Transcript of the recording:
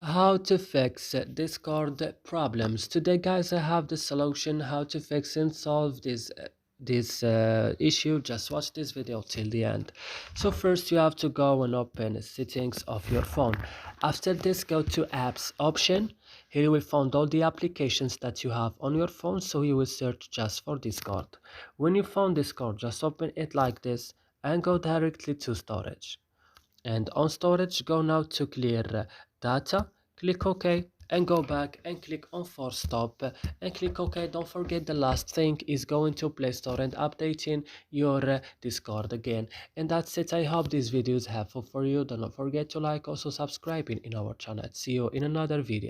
How to fix Discord problems. Today, guys, I have the solution how to fix and solve this issue. Just watch this video till the end. So first, you have to go and open the settings of your phone. After this, go to apps option. Here you will find all the applications that you have on your phone. So you will search just for Discord. When you found Discord, just open it like this and go directly to storage. And on storage, go now to clear data, click OK and go back and click on force stop and click OK. Don't forget the last thing is going to Play Store and updating your Discord again. And that's it. I hope this video is helpful for you. Do not forget to like, also subscribing in our channel. See you in another video.